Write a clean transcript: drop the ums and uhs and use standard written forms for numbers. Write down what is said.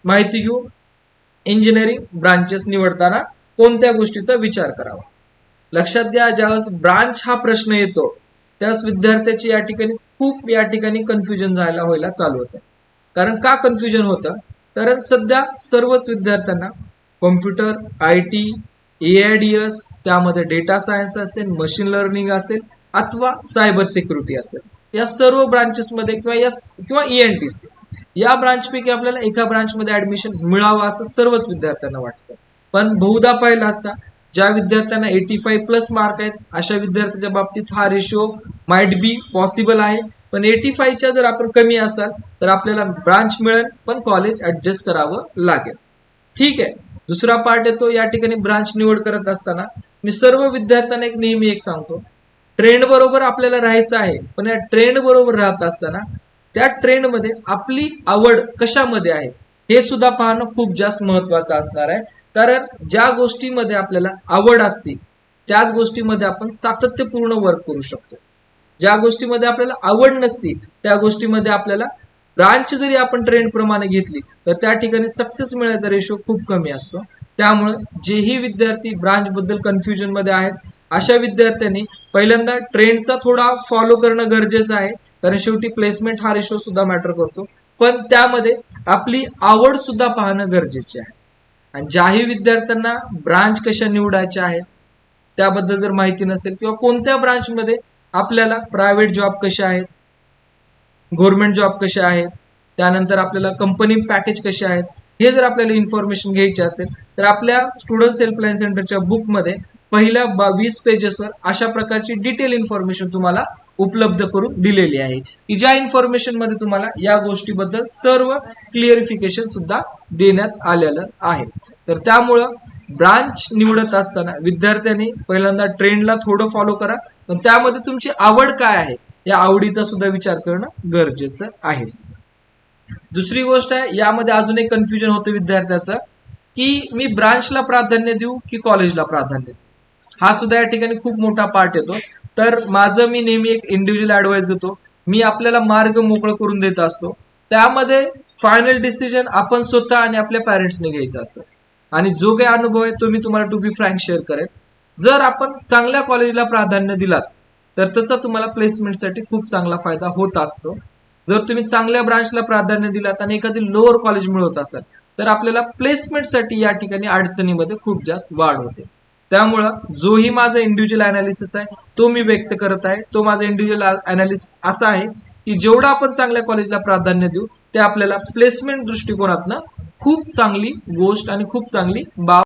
माहिती घेऊ engineering branches निवडताना कोणत्या गोष्टीचा विचार करावा. लक्षात घ्या, ज्यावेळेस ब्रांच हा प्रश्न येतो त्यावेळेस विद्यार्थ्याची या ठिकाणी कन्फ्युजन व्हायला चालू होतं. कारण का कन्फ्युजन होतं? कारण सध्या सर्वच विद्यार्थ्यांना कॉम्प्युटर, IT, AIDS, त्यामध्ये डेटा सायन्स असेल, मशीन लर्निंग असेल अथवा सायबर सिक्युरिटी असेल, या सर्व ब्रांचेसमध्ये किंवा ENTC या ब्रांचपैकी आपल्याला एका ब्रांचमध्ये ऍडमिशन मिळावं असं सर्वच विद्यार्थ्यांना वाटतं. पण बहुधा पाहिलं असता ज्या विद्यार्थ्यांना 85+ मार्क आहेत अशा विद्यार्थ्यांच्या बाबतीत हा रेशो माइट बी पॉसिबल आहे. पण 85च्या जर आपण कमी असाल तर आपल्याला ब्रांच मिळेल पण कॉलेज ऍडजस्ट करावं लागेल. ठीक आहे. दुसरा पार्ट येतो, या ठिकाणी ब्रांच निवड करत असताना मी सर्व विद्यार्थ्यांना नेहमी एक सांगतो, ट्रेंड बरोबर आपल्याला राहायचं आहे. पण या ट्रेंड बरोबर राहत असताना त्या ट्रेंडमध्ये आपली आवड कशामध्ये आहे हे सुद्धा पाहणं खूप जास्त महत्वाचं असणार आहे. कारण ज्या गोष्टीमध्ये आपल्याला आवड असते त्याच गोष्टीमध्ये आपण सातत्यपूर्ण वर्क करू शकतो. ज्या गोष्टीमध्ये आपल्याला आवड नसते त्या गोष्टीमध्ये आपल्याला ब्रांच जरी आपण ट्रेंड प्रमाणे घेतली तर त्या ठिकाणी सक्सेस मिळायचा रेशो खूप कमी असतो. त्यामुळे जेही विद्यार्थी ब्रांच बद्दल कन्फ्युजन मध्ये आहेत अशा विद्यार्थ्यांनी पहिल्यांदा ट्रेंडचा थोडा फॉलो करणं गरजेचं आहे. कारण शेवटी प्लेसमेंट हा रेशो सुद्धा मॅटर करतो. पण त्यामध्ये आपली आवड सुद्धा पाहणं गरजेचे आहे. आणि ज्याही विद्यार्थ्यांना ब्रांच कशा निवडायच्या आहेत त्याबद्दल जर माहिती नसेल किंवा कोणत्या ब्रांचमध्ये आपल्याला प्रायव्हेट जॉब कसे आहेत, गव्हर्नमेंट जॉब कसे आहेत, त्यानंतर आपल्याला कंपनी पॅकेज कसे आहेत, हे जर आपल्याला इन्फॉर्मेशन घ्यायची असेल तर आपल्या स्टुडंट हेल्पलाईन सेंटरच्या बुकमध्ये पहिल्या 20 पेजेसवर अशा प्रकारची डिटेल इन्फॉर्मेशन तुम्हाला उपलब्ध करून दिलेली आहे की ज्या इन्फॉर्मेशन मध्ये तुम्हाला या गोष्टीबद्दल सर्व क्लिअरिफिकेशन सुद्धा देण्यात आलेलं आहे. तर त्यामुळं ब्रांच निवडत असताना विद्यार्थ्यांनी पहिल्यांदा ट्रेंडला थोडं फॉलो करा, पण त्यामध्ये तुमची आवड काय आहे या आवडीचा सुद्धा विचार करणं गरजेचं आहे. दुसरी गोष्ट आहे, यामध्ये अजून एक कन्फ्युजन होतं विद्यार्थ्याचं की मी ब्रांचला प्राधान्य देऊ की कॉलेजला प्राधान्य देऊ, हा सुद्धा या ठिकाणी खूप मोठा पार्ट येतो. तर माझं मी नेहमी एक इंडिव्हिज्युअल ऍडवाइस देतो, मी आपल्याला मार्ग मोकळं करून देत असतो. त्यामध्ये फायनल डिसिजन आपण स्वतः आणि आपल्या पॅरेंट्सने घ्यायचा असतं. आणि जो काही अनुभव आहे तो मी तुम्हाला टू बी फ्रँक शेअर करेन. जर आपण चांगल्या कॉलेजला प्राधान्य दिलात तर त्याचा तुम्हाला प्लेसमेंटसाठी खूप चांगला फायदा होत असतो. जर तुम्ही चांगल्या ब्रांचला प्राधान्य दिलात आणि एखादी लोअर कॉलेज मिळवत असाल तर आपल्याला प्लेसमेंटसाठी या ठिकाणी अडचणीमध्ये खूप जास्त वाढ होते. त्यामुळं जोही माझा इंडिव्हिज्युअल अनालिसिस आहे तो मी व्यक्त करत आहे. तो माझा इंडिव्हिज्युअल अनालिसिस असा आहे की जेवढं आपण चांगल्या कॉलेजला प्राधान्य देऊ ते आपल्याला प्लेसमेंट दृष्टिकोनातनं खूप चांगली गोष्ट आणि खूप चांगली बाब